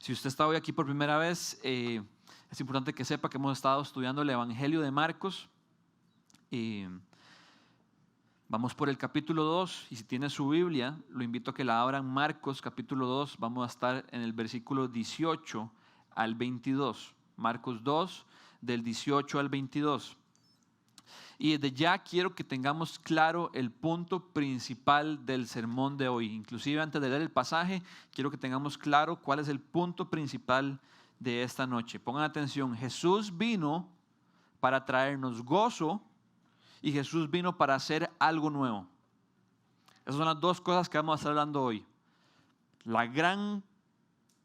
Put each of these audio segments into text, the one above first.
Si usted está hoy aquí por primera vez, es importante que sepa que hemos estado estudiando el Evangelio de Marcos. Vamos por el capítulo 2 y si tiene su Biblia, lo invito a que la abran. Marcos capítulo 2, vamos a estar en el versículo 18 al 22. Marcos 2, del 18 al 22. Y desde ya quiero que tengamos claro el punto principal del sermón de hoy. Inclusive antes de leer el pasaje, quiero que tengamos claro cuál es el punto principal de esta noche. Pongan atención, Jesús vino para traernos gozo y Jesús vino para hacer algo nuevo. Esas son las dos cosas que vamos a estar hablando hoy. La gran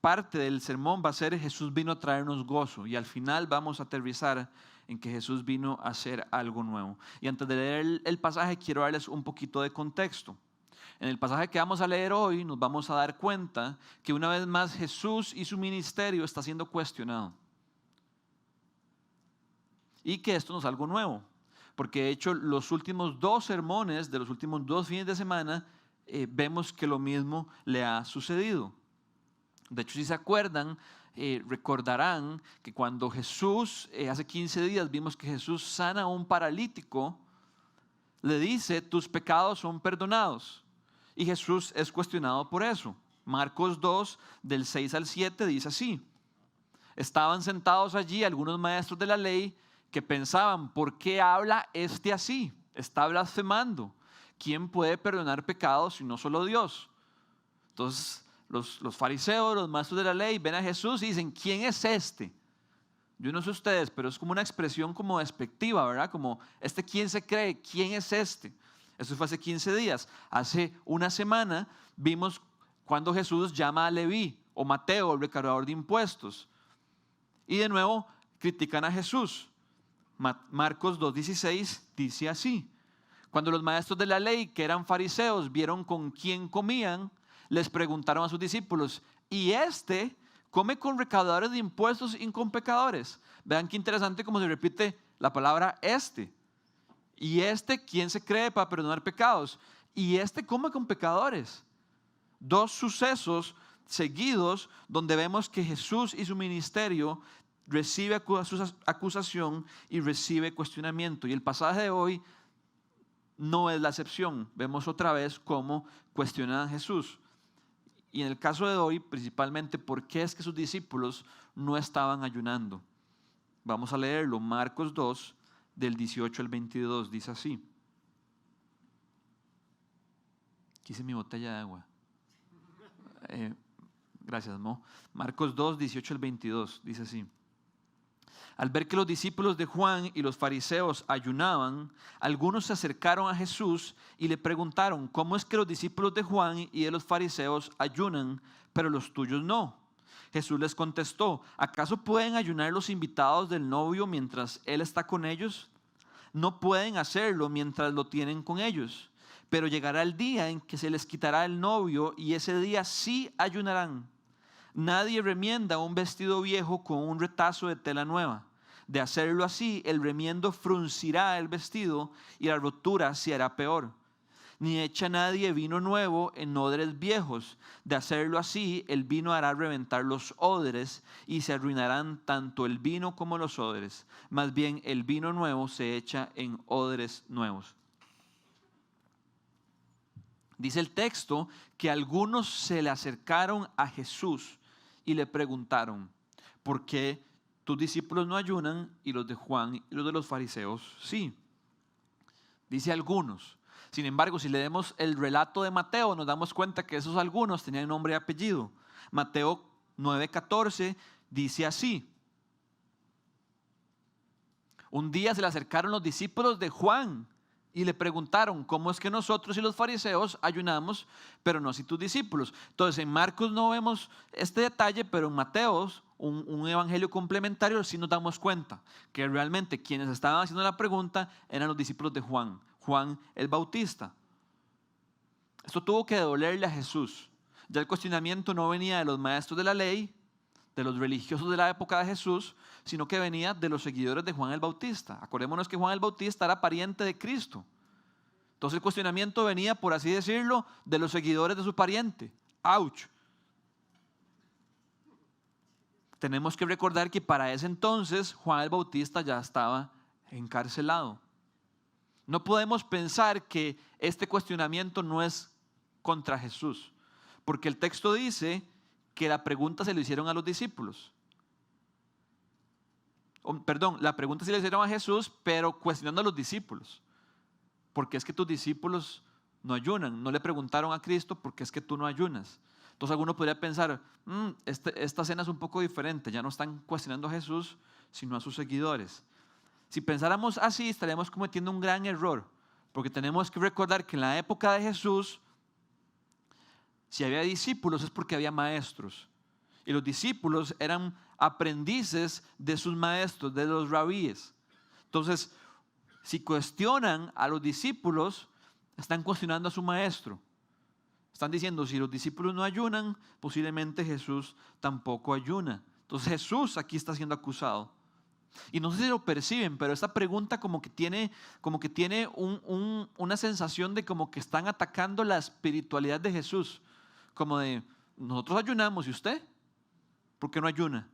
parte del sermón va a ser Jesús vino a traernos gozo y al final vamos a aterrizar en que Jesús vino a hacer algo nuevo. Y antes de leer el pasaje quiero darles un poquito de contexto. En el pasaje que vamos a leer hoy nos vamos a dar cuenta que una vez más Jesús y su ministerio está siendo cuestionado. Y que esto no es algo nuevo, porque de hecho los últimos dos sermones de los últimos 2 fines de semana vemos que lo mismo le ha sucedido. De hecho, si se acuerdan, recordarán que cuando Jesús, hace 15 días vimos que Jesús sana a un paralítico, le dice, tus pecados son perdonados. Y Jesús es cuestionado por eso. Marcos 2, del 6 al 7, dice así. Estaban sentados allí algunos maestros de la ley que pensaban, ¿por qué habla este así? Está blasfemando. ¿Quién puede perdonar pecados si no solo Dios? Entonces, los fariseos, los maestros de la ley, ven a Jesús y dicen, ¿quién es este? Yo no sé ustedes, pero es como una expresión como despectiva, ¿verdad? Como, ¿quién se cree? ¿Quién es este? Eso fue hace 15 días. Hace una semana vimos cuando Jesús llama a Leví o Mateo, el recaudador de impuestos. Y de nuevo critican a Jesús. Marcos 2:16 dice así. Cuando los maestros de la ley, que eran fariseos, vieron con quién comían, les preguntaron a sus discípulos, ¿y este come con recaudadores de impuestos y con pecadores? Vean qué interesante cómo se repite la palabra este. ¿Y este quién se cree para perdonar pecados? ¿Y este come con pecadores? 2 sucesos seguidos donde vemos que Jesús y su ministerio recibe acusación y recibe cuestionamiento. Y el pasaje de hoy no es la excepción. Vemos otra vez cómo cuestionan a Jesús. Y en el caso de hoy, principalmente, ¿por qué es que sus discípulos no estaban ayunando? Vamos a leerlo. Marcos 2, del 18 al 22, dice así. Quise mi botella de agua. Gracias, Mo. Marcos 2, 18 al 22, dice así. Al ver que los discípulos de Juan y los fariseos ayunaban, algunos se acercaron a Jesús y le preguntaron, ¿cómo es que los discípulos de Juan y de los fariseos ayunan, pero los tuyos no? Jesús les contestó, ¿acaso pueden ayunar los invitados del novio mientras él está con ellos? No pueden hacerlo mientras lo tienen con ellos, pero llegará el día en que se les quitará el novio y ese día sí ayunarán. Nadie remienda un vestido viejo con un retazo de tela nueva. De hacerlo así, el remiendo fruncirá el vestido y la rotura se hará peor. Ni echa nadie vino nuevo en odres viejos. De hacerlo así, el vino hará reventar los odres y se arruinarán tanto el vino como los odres. Más bien, el vino nuevo se echa en odres nuevos. Dice el texto que algunos se le acercaron a Jesús y le preguntaron, ¿por qué tus discípulos no ayunan y los de Juan y los de los fariseos sí? Dice algunos. Sin embargo, si leemos el relato de Mateo, nos damos cuenta que esos algunos tenían nombre y apellido. Mateo 9:14 dice así. Un día se le acercaron los discípulos de Juan y le preguntaron, ¿cómo es que nosotros y los fariseos ayunamos, pero no si tus discípulos? Entonces en Marcos no vemos este detalle, pero en Mateo, un evangelio complementario, sí nos damos cuenta que realmente quienes estaban haciendo la pregunta eran los discípulos de Juan, Juan el Bautista. Esto tuvo que dolerle a Jesús. Ya el cuestionamiento no venía de los maestros de la ley, de los religiosos de la época de Jesús, sino que venía de los seguidores de Juan el Bautista. Acordémonos que Juan el Bautista era pariente de Cristo. Entonces el cuestionamiento venía, por así decirlo, de los seguidores de su pariente. ¡Auch! tenemos que recordar que para ese entonces Juan el Bautista ya estaba encarcelado. No podemos pensar que este cuestionamiento no es contra Jesús, porque el texto dice que la pregunta se le hicieron a los discípulos. Perdón, la pregunta se le hicieron a Jesús, pero cuestionando a los discípulos. ¿Por qué es que tus discípulos no ayunan? No le preguntaron a Cristo, ¿por qué es que tú no ayunas? Entonces alguno podría pensar, esta cena es un poco diferente, ya no están cuestionando a Jesús, sino a sus seguidores. Si pensáramos así, estaríamos cometiendo un gran error, porque tenemos que recordar que en la época de Jesús, si había discípulos es porque había maestros. Y los discípulos eran aprendices de sus maestros, de los rabíes. Entonces, si cuestionan a los discípulos, están cuestionando a su maestro. Están diciendo, si los discípulos no ayunan, posiblemente Jesús tampoco ayuna. Entonces Jesús aquí está siendo acusado. Y no sé si lo perciben, pero esta pregunta como que tiene una sensación de como que están atacando la espiritualidad de Jesús. Como de, nosotros ayunamos, ¿y usted? ¿Por qué no ayuna?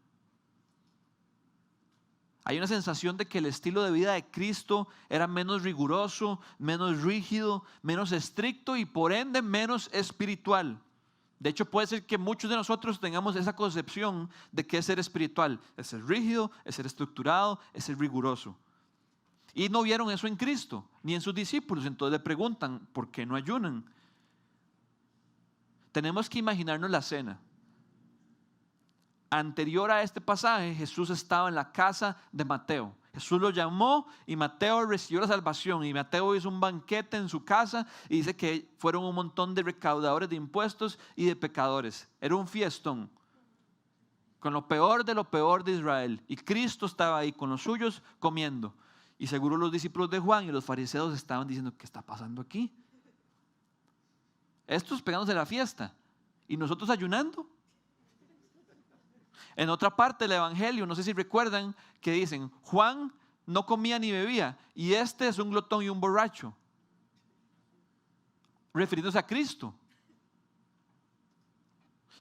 Hay una sensación de que el estilo de vida de Cristo era menos riguroso, menos rígido, menos estricto y por ende menos espiritual. De hecho, puede ser que muchos de nosotros tengamos esa concepción de que es ser espiritual. Es ser rígido, es ser estructurado, es ser riguroso. Y no vieron eso en Cristo, ni en sus discípulos. Entonces le preguntan, ¿por qué no ayunan? Tenemos que imaginarnos la cena. Anterior a este pasaje, Jesús estaba en la casa de Mateo. Jesús lo llamó y Mateo recibió la salvación. Y Mateo hizo un banquete en su casa y dice que fueron un montón de recaudadores de impuestos y de pecadores. Era un fiestón con lo peor de Israel. Y Cristo estaba ahí con los suyos comiendo. Y seguro los discípulos de Juan y los fariseos estaban diciendo, ¿qué está pasando aquí? Estos pegándose la fiesta y nosotros ayunando. En otra parte del Evangelio, no sé si recuerdan, que dicen, Juan no comía ni bebía y este es un glotón y un borracho, refiriéndose a Cristo.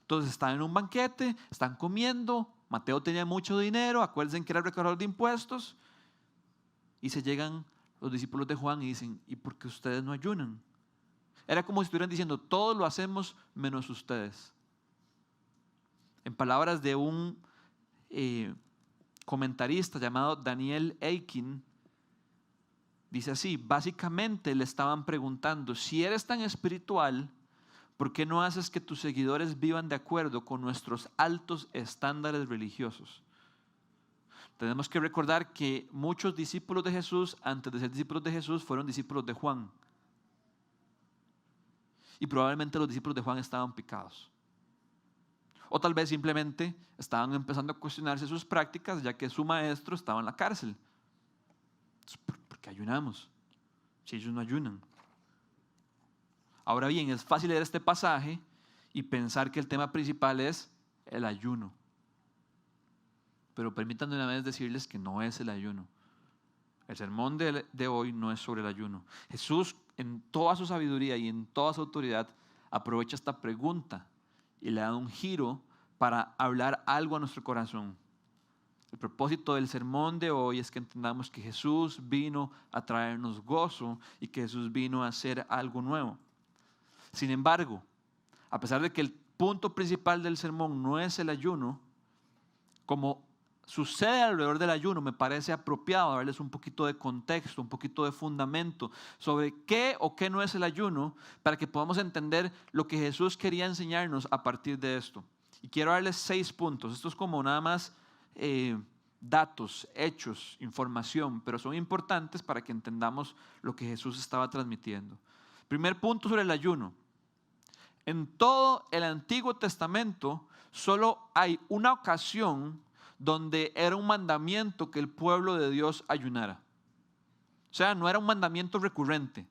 Entonces están en un banquete, están comiendo, Mateo tenía mucho dinero, acuérdense que era recaudador de impuestos, y se llegan los discípulos de Juan y dicen, ¿y por qué ustedes no ayunan? Era como si estuvieran diciendo, todos lo hacemos menos ustedes. En palabras de un comentarista llamado Daniel Eikin, dice así, básicamente le estaban preguntando, si eres tan espiritual, ¿por qué no haces que tus seguidores vivan de acuerdo con nuestros altos estándares religiosos? Tenemos que recordar que muchos discípulos de Jesús, antes de ser discípulos de Jesús, fueron discípulos de Juan. Y probablemente los discípulos de Juan estaban picados. O tal vez simplemente estaban empezando a cuestionarse sus prácticas, ya que su maestro estaba en la cárcel. ¿Por qué ayunamos si ellos no ayunan? Ahora bien, es fácil leer este pasaje y pensar que el tema principal es el ayuno. Pero permítanme una vez decirles que no es el ayuno. El sermón de hoy no es sobre el ayuno. Jesús, en toda su sabiduría y en toda su autoridad, aprovecha esta pregunta y le da un giro para hablar algo a nuestro corazón. El propósito del sermón de hoy es que entendamos que Jesús vino a traernos gozo y que Jesús vino a hacer algo nuevo. Sin embargo, a pesar de que el punto principal del sermón no es el ayuno, como sucede alrededor del ayuno, me parece apropiado darles un poquito de contexto, un poquito de fundamento sobre qué o qué no es el ayuno, para que podamos entender lo que Jesús quería enseñarnos a partir de esto. Y quiero darles 6 puntos. Esto es como nada más datos, hechos, información, pero son importantes para que entendamos lo que Jesús estaba transmitiendo. Primer punto sobre el ayuno. En todo el Antiguo Testamento solo hay una ocasión donde era un mandamiento que el pueblo de Dios ayunara. O sea, no era un mandamiento recurrente.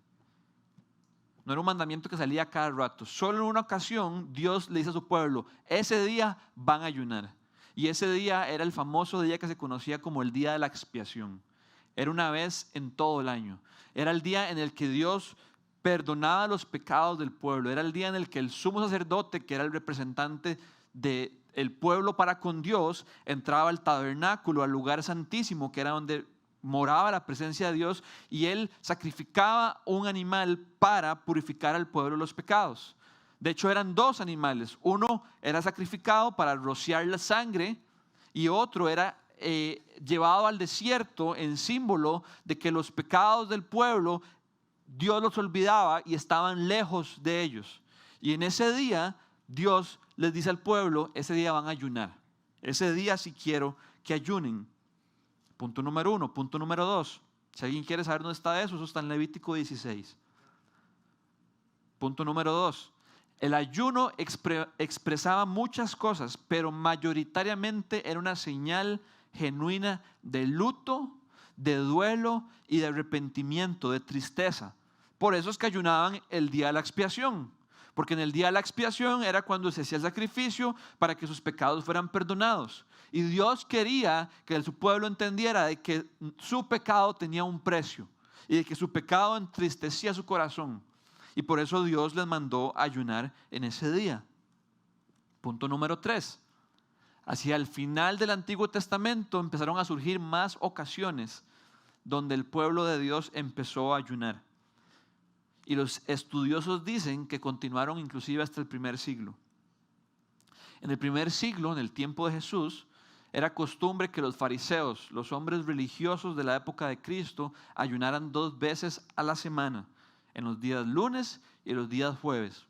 No era un mandamiento que salía cada rato. Solo en una ocasión Dios le dice a su pueblo, ese día van a ayunar. Y ese día era el famoso día que se conocía como el día de la expiación. Era una vez en todo el año. Era el día en el que Dios perdonaba los pecados del pueblo. Era el día en el que el sumo sacerdote, que era el representante el pueblo para con Dios entraba al tabernáculo, al lugar santísimo, que era donde moraba la presencia de Dios, y él sacrificaba un animal para purificar al pueblo de los pecados. De hecho, eran dos animales. Uno era sacrificado para rociar la sangre y otro era llevado al desierto en símbolo de que los pecados del pueblo Dios los olvidaba y estaban lejos de ellos. Y en ese día Dios les dice al pueblo, ese día van a ayunar. Ese día sí quiero que ayunen. Punto número 1. Punto número 2. Si alguien quiere saber dónde está eso está en Levítico 16. Punto número 2. El ayuno expresaba muchas cosas, pero mayoritariamente era una señal genuina de luto, de duelo y de arrepentimiento, de tristeza. Por eso es que ayunaban el día de la expiación, porque en el día de la expiación era cuando se hacía el sacrificio para que sus pecados fueran perdonados. Y Dios quería que su pueblo entendiera de que su pecado tenía un precio y de que su pecado entristecía su corazón. Y por eso Dios les mandó ayunar en ese día. Punto número 3. Hacia el final del Antiguo Testamento empezaron a surgir más ocasiones donde el pueblo de Dios empezó a ayunar. Y los estudiosos dicen que continuaron inclusive hasta el primer siglo. En el primer siglo, en el tiempo de Jesús, era costumbre que los fariseos, los hombres religiosos de la época de Cristo, ayunaran 2 veces a la semana, en los días lunes y los días jueves.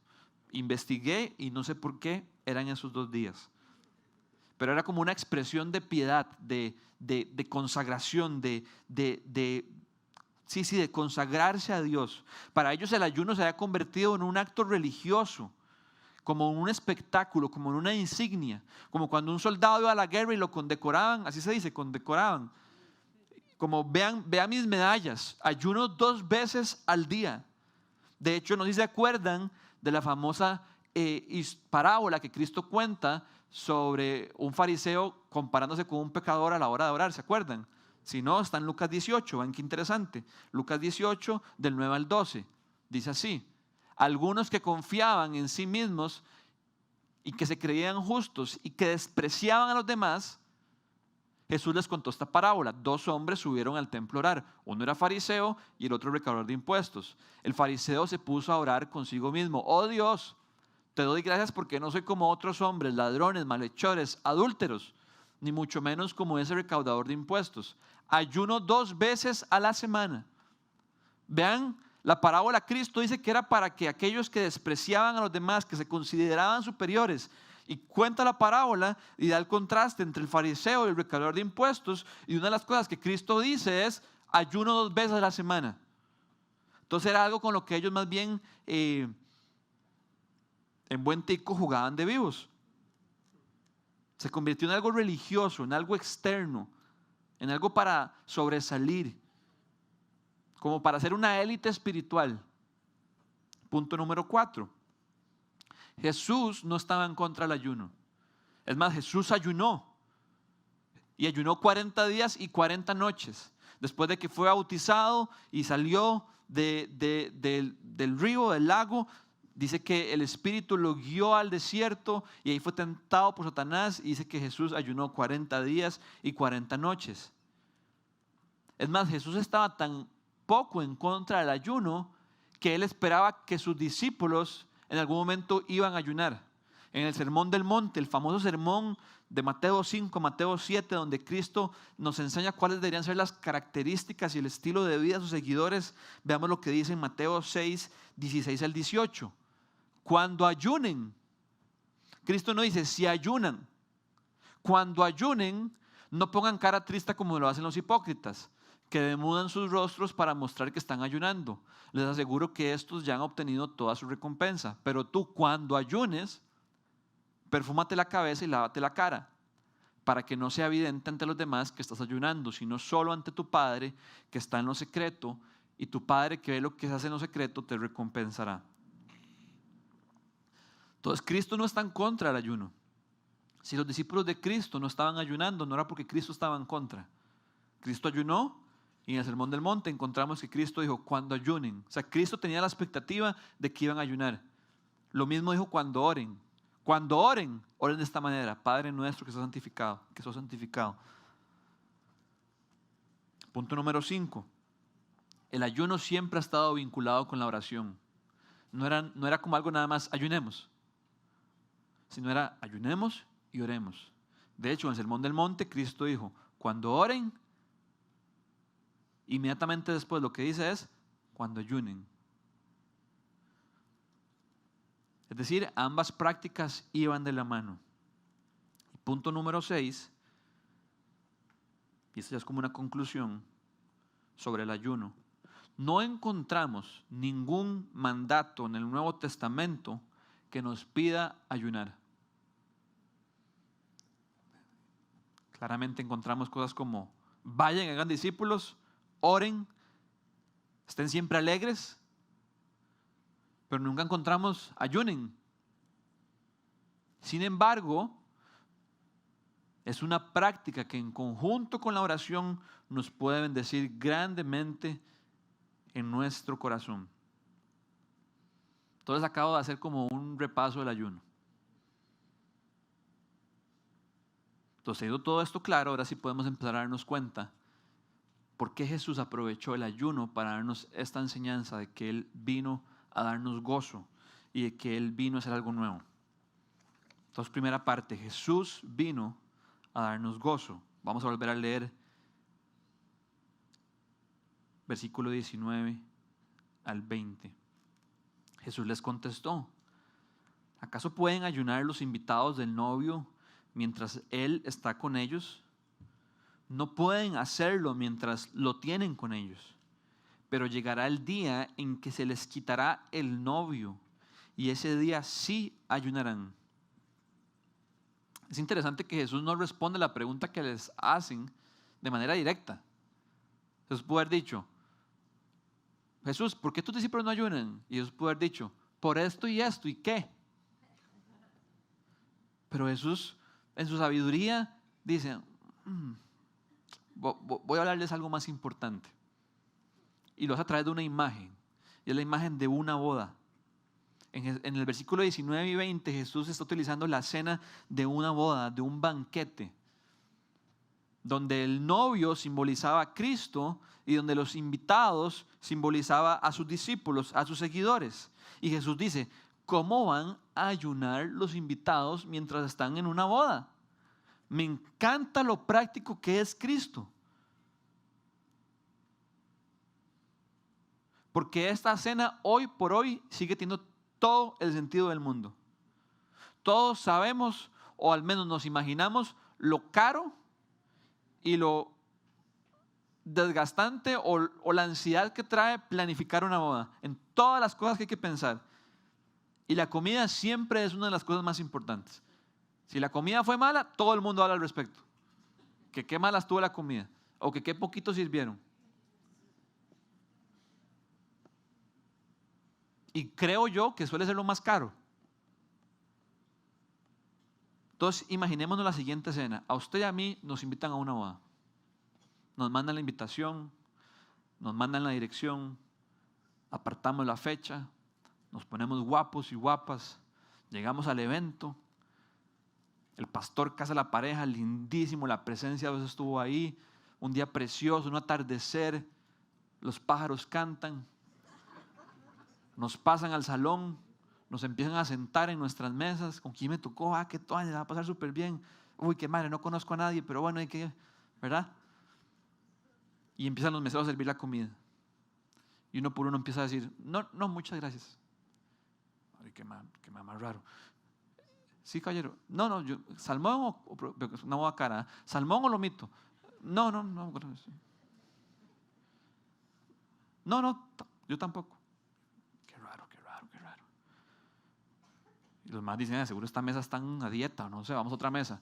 Investigué y no sé por qué eran esos 2 días. Pero era como una expresión de piedad, de consagración, de consagrarse a Dios. Para ellos el ayuno se había convertido en un acto religioso, como en un espectáculo, como en una insignia, como cuando un soldado iba a la guerra y lo condecoraban, así se dice, condecoraban. Como vean mis medallas, ayuno 2 veces al día. De hecho, no sé si se acuerdan de la famosa parábola que Cristo cuenta sobre un fariseo comparándose con un pecador a la hora de orar, ¿se acuerdan? Si no, está en Lucas 18, ven qué interesante. Lucas 18, del 9 al 12, dice así: algunos que confiaban en sí mismos y que se creían justos y que despreciaban a los demás, Jesús les contó esta parábola. 2 hombres subieron al templo a orar. Uno era fariseo y el otro recaudador de impuestos. El fariseo se puso a orar consigo mismo: oh Dios, te doy gracias porque no soy como otros hombres, ladrones, malhechores, adúlteros, ni mucho menos como ese recaudador de impuestos. Ayuno 2 veces a la semana. Vean, la parábola Cristo dice que era para que aquellos que despreciaban a los demás, que se consideraban superiores, y cuenta la parábola y da el contraste entre el fariseo y el recaudador de impuestos, y una de las cosas que Cristo dice es ayuno 2 veces a la semana. Entonces era algo con lo que ellos más bien en buen tico jugaban de vivos. Se convirtió en algo religioso, en algo externo, en algo para sobresalir, como para ser una élite espiritual. Punto número 4. Jesús no estaba en contra del ayuno. Es más, Jesús ayunó. Y ayunó 40 días y 40 noches. Después de que fue bautizado y salió del río, del lago, dice que el Espíritu lo guió al desierto y ahí fue tentado por Satanás. Y dice que Jesús ayunó 40 días y 40 noches. Es más, Jesús estaba tan poco en contra del ayuno que él esperaba que sus discípulos en algún momento iban a ayunar. En el Sermón del Monte, el famoso sermón de Mateo 5, Mateo 7, donde Cristo nos enseña cuáles deberían ser las características y el estilo de vida de sus seguidores, veamos lo que dice en Mateo 6, 16 al 18. Cuando ayunen, Cristo no dice si ayunan. Cuando ayunen, no pongan cara triste como lo hacen los hipócritas, que demudan sus rostros para mostrar que están ayunando. Les aseguro que estos ya han obtenido toda su recompensa. Pero tú, cuando ayunes, perfúmate la cabeza y lávate la cara, para que no sea evidente ante los demás que estás ayunando, sino solo ante tu Padre que está en lo secreto, y tu Padre que ve lo que se hace en lo secreto te recompensará. Entonces, Cristo no está en contra del ayuno. Si los discípulos de Cristo no estaban ayunando, no era porque Cristo estaba en contra. Cristo ayunó. Y en el Sermón del Monte encontramos que Cristo dijo, cuando ayunen. O sea, Cristo tenía la expectativa de que iban a ayunar. Lo mismo dijo, cuando oren. Cuando oren, oren de esta manera: Padre nuestro que sos santificado, que sos santificado. Punto número 5. El ayuno siempre ha estado vinculado con la oración. No era como algo nada más, ayunemos, sino era ayunemos y oremos. De hecho, en el Sermón del Monte, Cristo dijo: cuando oren, inmediatamente después lo que dice es: cuando ayunen. Es decir, ambas prácticas iban de la mano. Y punto número 6, y esto ya es como una conclusión sobre el ayuno. No encontramos ningún mandato en el Nuevo Testamento que nos pida ayunar. Claramente encontramos cosas como: vayan, hagan discípulos, oren, estén siempre alegres, pero nunca encontramos ayunen. Sin embargo, es una práctica que en conjunto con la oración nos puede bendecir grandemente en nuestro corazón. Entonces acabo de hacer como un repaso del ayuno. Entonces, teniendo todo esto claro, ahora sí podemos empezar a darnos cuenta por qué Jesús aprovechó el ayuno para darnos esta enseñanza de que Él vino a darnos gozo y de que Él vino a hacer algo nuevo. Entonces, primera parte: Jesús vino a darnos gozo. Vamos a volver a leer versículo 19 al 20. Jesús les contestó: ¿acaso pueden ayunar los invitados del novio mientras él está con ellos? No pueden hacerlo mientras lo tienen con ellos, pero llegará el día en que se les quitará el novio, y ese día sí ayunarán. Es interesante que Jesús no responde la pregunta que les hacen de manera directa. Jesús puede haber dicho: Jesús, ¿por qué tus discípulos no ayunan? Y Jesús puede haber dicho: por esto, ¿y qué? Pero Jesús, en su sabiduría, dice: voy a hablarles algo más importante. Y lo hace a través de una imagen. Y es la imagen de una boda. En el versículo 19 y 20, Jesús está utilizando la escena de una boda, de un banquete, donde el novio simbolizaba a Cristo y donde los invitados simbolizaba a sus discípulos, a sus seguidores. Y Jesús dice: ¿cómo van a ayunar los invitados mientras están en una boda? Me encanta lo práctico que es Cristo. Porque esta cena hoy por hoy sigue teniendo todo el sentido del mundo. Todos sabemos, o al menos nos imaginamos, lo caro y lo desgastante o la ansiedad que trae planificar una boda, en todas las cosas que hay que pensar. Y la comida siempre es una de las cosas más importantes. Si la comida fue mala, todo el mundo habla al respecto. Que qué mala estuvo la comida, o que qué poquito sirvieron. Y creo yo que suele ser lo más caro. Entonces, imaginémonos la siguiente escena: a usted y a mí nos invitan a una boda. Nos mandan la invitación, nos mandan la dirección, apartamos la fecha, nos ponemos guapos y guapas, llegamos al evento, el pastor casa a la pareja, lindísimo, la presencia de Dios estuvo ahí, un día precioso, un atardecer, los pájaros cantan, nos pasan al salón, nos empiezan a sentar en nuestras mesas: ¿con quién me tocó? Qué toalla, va a pasar súper bien. Uy, qué madre, no conozco a nadie, pero bueno, hay que, ¿verdad? Y empiezan los meseros a servir la comida. Y uno por uno empieza a decir: no, muchas gracias. Ay, qué más raro. Sí, caballero. No, ¿salmón o una boda cara? ¿Salmón o lomito? No. No, yo tampoco. Qué raro. Y los más dicen: seguro esta mesa está a dieta, no sé, vamos a otra mesa.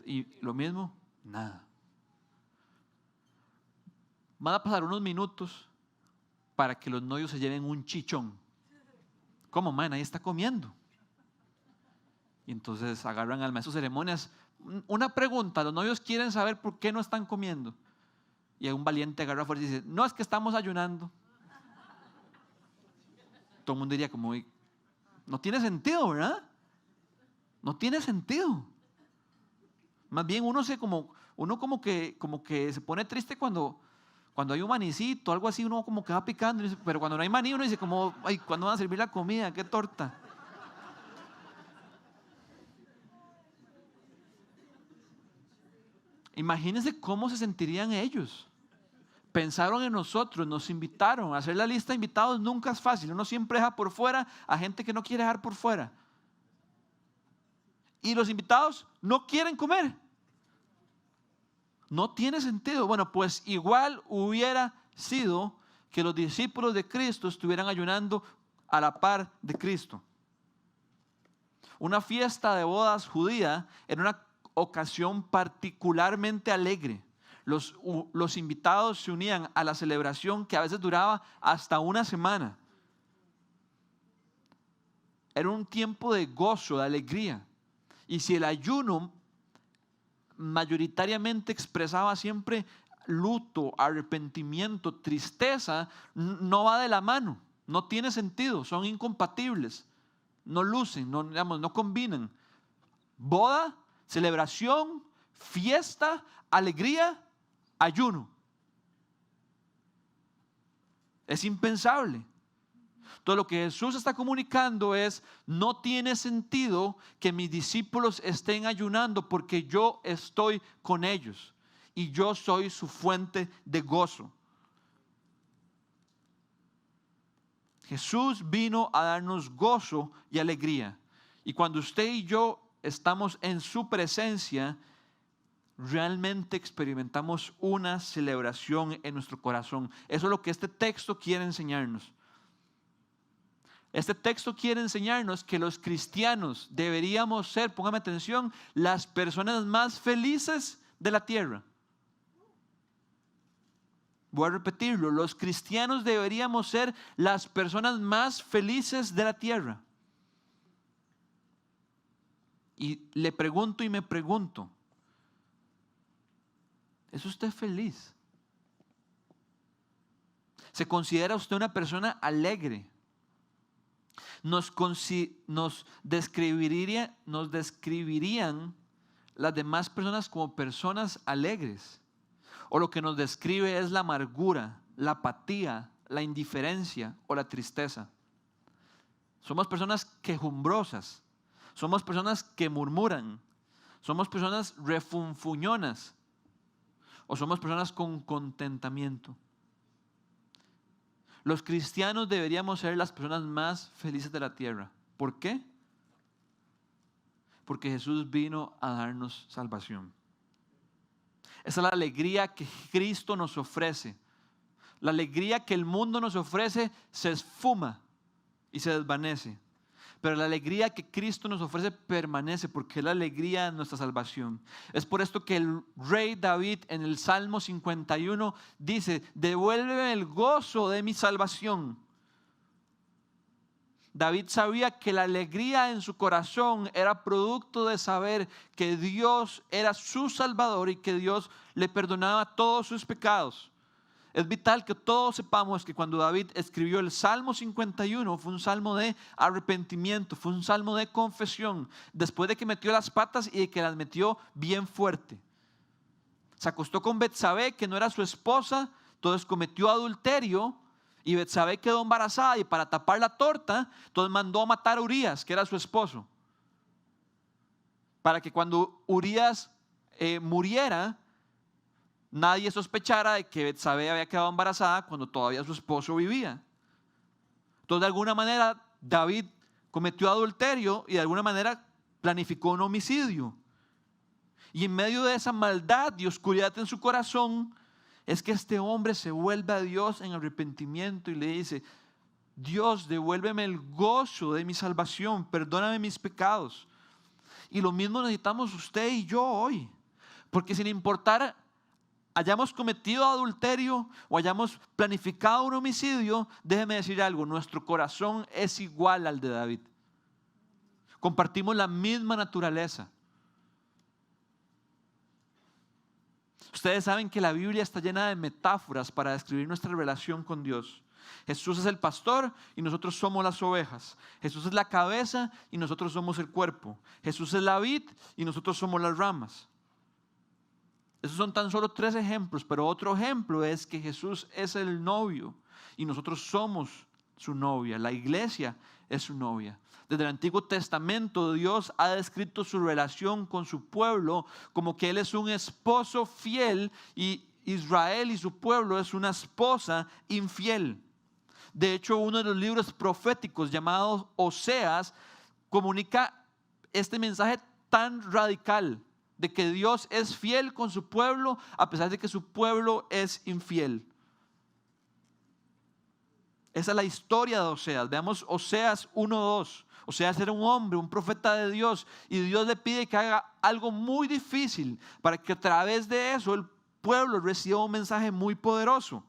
Y lo mismo, nada. Van a pasar unos minutos para que los novios se lleven un chichón. ¿Cómo, man? Ahí está comiendo. Y entonces agarran al maestro de ceremonias. Una pregunta: los novios quieren saber por qué no están comiendo. Y un valiente agarra fuerza y dice: no, es que estamos ayunando. Todo el mundo diría como: no tiene sentido, ¿verdad? No tiene sentido. Más bien uno como que se pone triste cuando hay un manicito, algo así, uno como que va picando, pero cuando no hay maní uno dice como, ay, ¿cuándo van a servir la comida? ¿Qué torta? Imagínense cómo se sentirían ellos. Pensaron en nosotros, nos invitaron. Hacer la lista de invitados nunca es fácil. Uno siempre deja por fuera a gente que no quiere dejar por fuera. Y los invitados no quieren comer. No tiene sentido. Bueno, pues igual hubiera sido que los discípulos de Cristo estuvieran ayunando a la par de Cristo. Una fiesta de bodas judía era una ocasión particularmente alegre. Los invitados se unían a la celebración que a veces duraba hasta una semana. Era un tiempo de gozo, de alegría. Y si el ayuno mayoritariamente expresaba siempre luto, arrepentimiento, tristeza, no va de la mano, no tiene sentido, son incompatibles, no lucen, no combinan. Boda, celebración, fiesta, alegría, ayuno. Es impensable. Todo lo que Jesús está comunicando es, no tiene sentido que mis discípulos estén ayunando porque yo estoy con ellos y yo soy su fuente de gozo. Jesús vino a darnos gozo y alegría. Y cuando usted y yo estamos en su presencia, realmente experimentamos una celebración en nuestro corazón. Eso es lo que este texto quiere enseñarnos. Este texto quiere enseñarnos que los cristianos deberíamos ser, póngame atención, las personas más felices de la tierra. Voy a repetirlo, los cristianos deberíamos ser las personas más felices de la tierra. Y le pregunto y me pregunto, ¿es usted feliz? ¿Se considera usted una persona alegre? Nos describirían las demás personas como personas alegres. O lo que nos describe es la amargura, la apatía, la indiferencia o la tristeza. Somos personas quejumbrosas. Somos personas que murmuran. Somos personas refunfuñonas. O somos personas con contentamiento. Los cristianos deberíamos ser las personas más felices de la tierra. ¿Por qué? Porque Jesús vino a darnos salvación. Esa es la alegría que Cristo nos ofrece. La alegría que el mundo nos ofrece se esfuma y se desvanece. Pero la alegría que Cristo nos ofrece permanece porque es la alegría de nuestra salvación. Es por esto que el rey David en el Salmo 51 dice, devuélveme el gozo de mi salvación. David sabía que la alegría en su corazón era producto de saber que Dios era su Salvador y que Dios le perdonaba todos sus pecados. Es vital que todos sepamos que cuando David escribió el Salmo 51 fue un salmo de arrepentimiento, fue un salmo de confesión, después de que metió las patas y de que las metió bien fuerte. Se acostó con Betsabé, que no era su esposa, entonces cometió adulterio y Betsabé quedó embarazada y para tapar la torta, entonces mandó a matar a Urías, que era su esposo, para que cuando Urías muriera, nadie sospechara de que Betsabé había quedado embarazada cuando todavía su esposo vivía. Entonces, de alguna manera, David cometió adulterio y de alguna manera planificó un homicidio. Y en medio de esa maldad y oscuridad en su corazón, es que este hombre se vuelve a Dios en arrepentimiento y le dice, Dios, devuélveme el gozo de mi salvación, perdóname mis pecados. Y lo mismo necesitamos usted y yo hoy, porque sin importar hayamos cometido adulterio o hayamos planificado un homicidio, déjeme decir algo, nuestro corazón es igual al de David. Compartimos la misma naturaleza. Ustedes saben que la Biblia está llena de metáforas para describir nuestra relación con Dios. Jesús es el pastor y nosotros somos las ovejas. Jesús es la cabeza y nosotros somos el cuerpo. Jesús es la vid y nosotros somos las ramas. Esos son tan solo 3 ejemplos, pero otro ejemplo es que Jesús es el novio y nosotros somos su novia. La iglesia es su novia. Desde el Antiguo Testamento, Dios ha descrito su relación con su pueblo como que Él es un esposo fiel y Israel y su pueblo es una esposa infiel. De hecho, uno de los libros proféticos llamado Oseas comunica este mensaje tan radical de que Dios es fiel con su pueblo a pesar de que su pueblo es infiel. Esa es la historia de Oseas. Veamos Oseas 1:2. Oseas era un hombre, un profeta de Dios, y Dios le pide que haga algo muy difícil para que a través de eso el pueblo reciba un mensaje muy poderoso.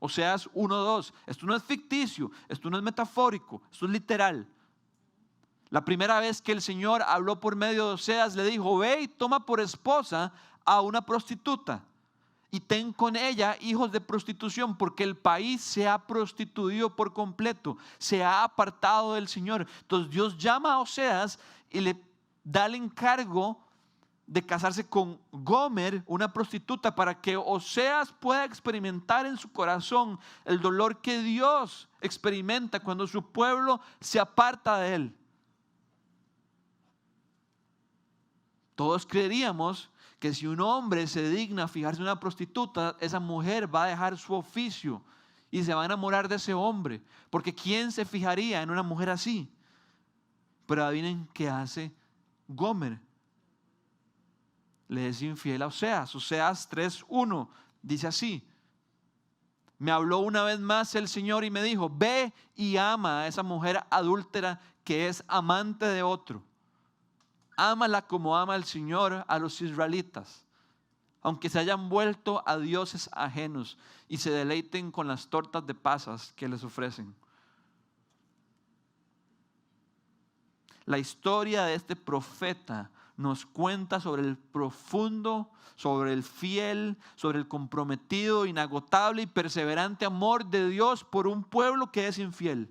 Oseas 1:2. Esto no es ficticio, esto no es metafórico, esto es literal. La primera vez que el Señor habló por medio de Oseas, le dijo: ve y toma por esposa a una prostituta y ten con ella hijos de prostitución, porque el país se ha prostituido por completo, se ha apartado del Señor. Entonces Dios llama a Oseas y le da el encargo de casarse con Gomer, una prostituta, para que Oseas pueda experimentar en su corazón el dolor que Dios experimenta cuando su pueblo se aparta de Él. Todos creeríamos que si un hombre se digna a fijarse en una prostituta, esa mujer va a dejar su oficio y se va a enamorar de ese hombre, porque ¿quién se fijaría en una mujer así? Pero adivinen qué hace Gomer. Le es infiel a Oseas. Oseas 3:1 dice así: me habló una vez más el Señor y me dijo: ve y ama a esa mujer adúltera que es amante de otro. Ámala como ama el Señor a los israelitas, aunque se hayan vuelto a dioses ajenos y se deleiten con las tortas de pasas que les ofrecen. La historia de este profeta nos cuenta sobre el profundo, sobre el fiel, sobre el comprometido, inagotable y perseverante amor de Dios por un pueblo que es infiel.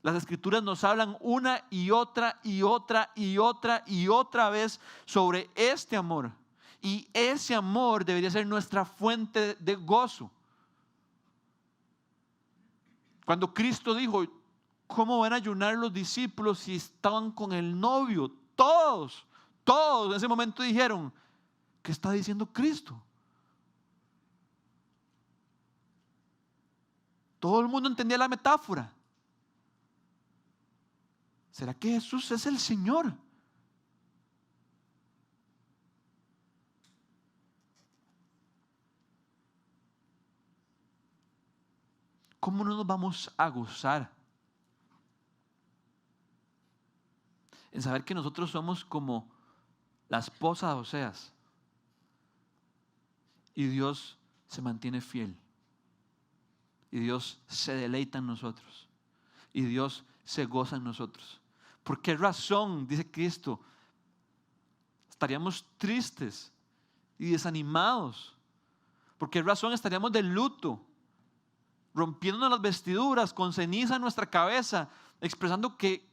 Las Escrituras nos hablan una y otra y otra y otra y otra vez sobre este amor. Y ese amor debería ser nuestra fuente de gozo. Cuando Cristo dijo: ¿cómo van a ayunar los discípulos si estaban con el novio? Todos en ese momento dijeron: ¿qué está diciendo Cristo? Todo el mundo entendía la metáfora. ¿Será que Jesús es el Señor? ¿Cómo no nos vamos a gozar en saber que nosotros somos como la esposa de Oseas y Dios se mantiene fiel y Dios se deleita en nosotros y Dios se goza en nosotros? ¿Por qué razón, dice Cristo, estaríamos tristes y desanimados? ¿Por qué razón estaríamos de luto, rompiéndonos las vestiduras, con ceniza en nuestra cabeza, expresando que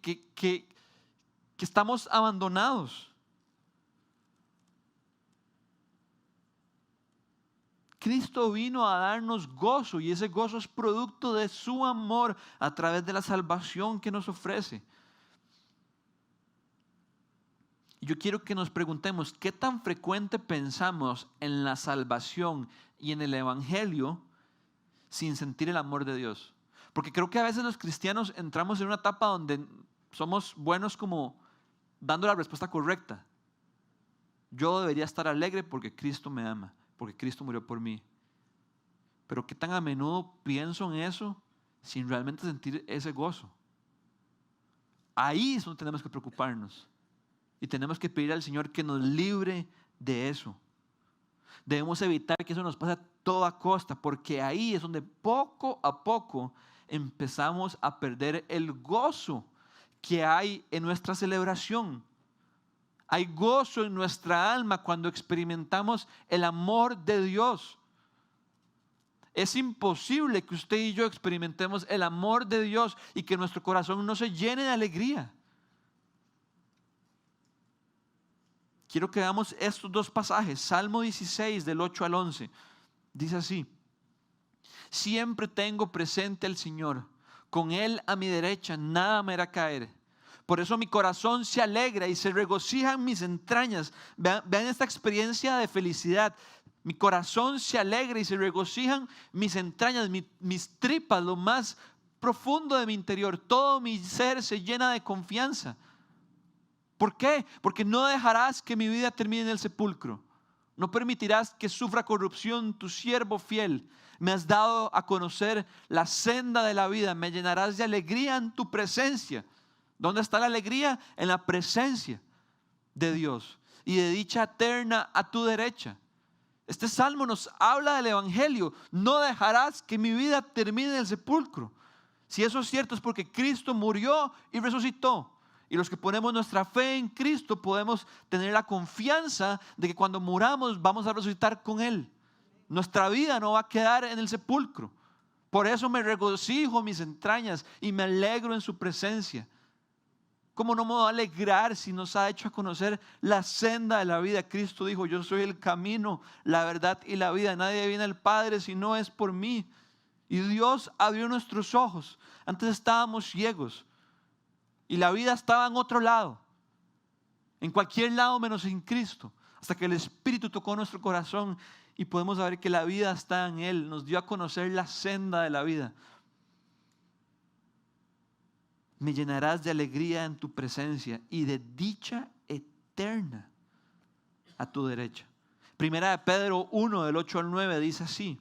estamos abandonados? Cristo vino a darnos gozo y ese gozo es producto de su amor a través de la salvación que nos ofrece. Yo quiero que nos preguntemos: ¿qué tan frecuente pensamos en la salvación y en el evangelio sin sentir el amor de Dios? Porque creo que a veces los cristianos entramos en una etapa donde somos buenos como dando la respuesta correcta. Yo debería estar alegre porque Cristo me ama, porque Cristo murió por mí. Pero ¿qué tan a menudo pienso en eso sin realmente sentir ese gozo? Ahí es donde tenemos que preocuparnos. Y tenemos que pedir al Señor que nos libre de eso. Debemos evitar que eso nos pase a toda costa, porque ahí es donde poco a poco empezamos a perder el gozo que hay en nuestra celebración. Hay gozo en nuestra alma cuando experimentamos el amor de Dios. Es imposible que usted y yo experimentemos el amor de Dios y que nuestro corazón no se llene de alegría. Quiero que veamos estos dos pasajes. Salmo 16 del 8 al 11. Dice así: siempre tengo presente al Señor, con Él a mi derecha nada me hará caer. Por eso mi corazón se alegra y se regocija en mis entrañas. Vean esta experiencia de felicidad. Mi corazón se alegra y se regocijan mis entrañas, mis tripas, lo más profundo de mi interior. Todo mi ser se llena de confianza. ¿Por qué? Porque no dejarás que mi vida termine en el sepulcro. No permitirás que sufra corrupción tu siervo fiel. Me has dado a conocer la senda de la vida. Me llenarás de alegría en tu presencia. ¿Dónde está la alegría? En la presencia de Dios. Y de dicha eterna a tu derecha. Este salmo nos habla del evangelio. No dejarás que mi vida termine en el sepulcro. Si eso es cierto, es porque Cristo murió y resucitó. Y los que ponemos nuestra fe en Cristo podemos tener la confianza de que cuando muramos vamos a resucitar con Él. Nuestra vida no va a quedar en el sepulcro. Por eso me regocijo en mis entrañas y me alegro en su presencia. ¿Cómo no me va a alegrar si nos ha hecho conocer la senda de la vida? Cristo dijo: yo soy el camino, la verdad y la vida. Nadie viene al Padre si no es por mí. Y Dios abrió nuestros ojos. Antes estábamos ciegos y la vida estaba en otro lado, en cualquier lado menos en Cristo, hasta que el Espíritu tocó nuestro corazón y podemos saber que la vida está en Él. Nos dio a conocer la senda de la vida. Me llenarás de alegría en tu presencia y de dicha eterna a tu derecha. Primera de Pedro 1 del 8 al 9 dice así: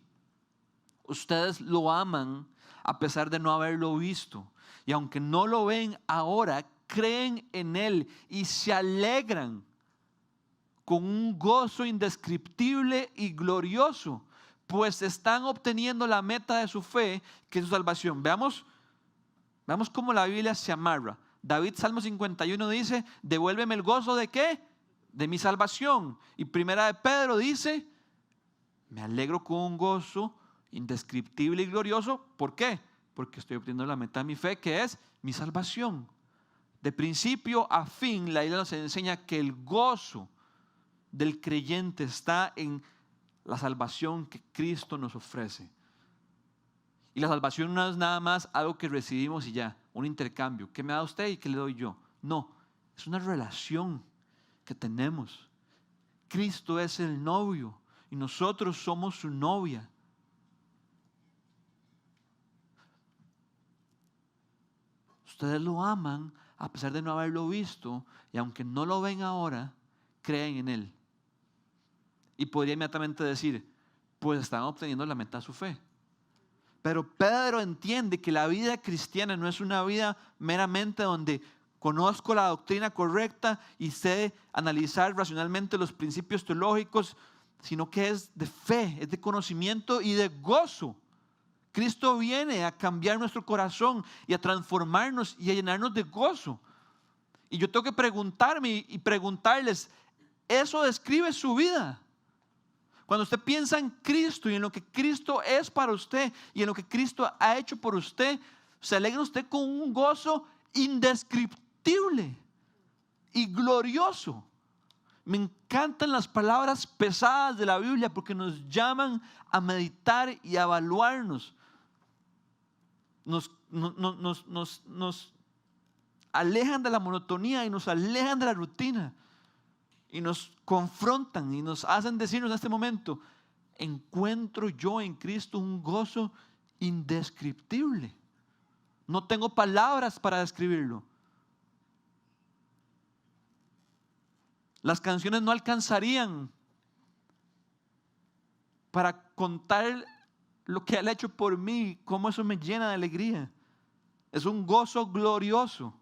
ustedes lo aman a pesar de no haberlo visto, y aunque no lo ven ahora, creen en Él y se alegran con un gozo indescriptible y glorioso, pues están obteniendo la meta de su fe, que es su salvación. Veamos cómo la Biblia se amarra. David, Salmo 51 dice: devuélveme el gozo ¿de qué? De mi salvación. Y Primera de Pedro dice: me alegro con un gozo indescriptible y glorioso. ¿Por qué? Porque estoy obteniendo la meta de mi fe, que es mi salvación. De principio a fin, la Biblia nos enseña que el gozo del creyente está en la salvación que Cristo nos ofrece. Y la salvación no es nada más algo que recibimos y ya, un intercambio. ¿Qué me da usted y qué le doy yo? No, es una relación que tenemos. Cristo es el novio y nosotros somos su novia. Ustedes lo aman a pesar de no haberlo visto, y aunque no lo ven ahora, creen en Él. Y podría inmediatamente decir: pues están obteniendo la meta de su fe. Pero Pedro entiende que la vida cristiana no es una vida meramente donde conozco la doctrina correcta y sé analizar racionalmente los principios teológicos, sino que es de fe, es de conocimiento y de gozo. Cristo viene a cambiar nuestro corazón y a transformarnos y a llenarnos de gozo. Y yo tengo que preguntarme y preguntarles: ¿eso describe su vida? Cuando usted piensa en Cristo y en lo que Cristo es para usted y en lo que Cristo ha hecho por usted, se alegra usted con un gozo indescriptible y glorioso. Me encantan las palabras pesadas de la Biblia porque nos llaman a meditar y a evaluarnos. Nos alejan de la monotonía y nos alejan de la rutina. Y nos confrontan y nos hacen decirnos en este momento: encuentro yo en Cristo un gozo indescriptible. No tengo palabras para describirlo. Las canciones no alcanzarían para contar lo que Él ha hecho por mí, cómo eso me llena de alegría. Es un gozo glorioso.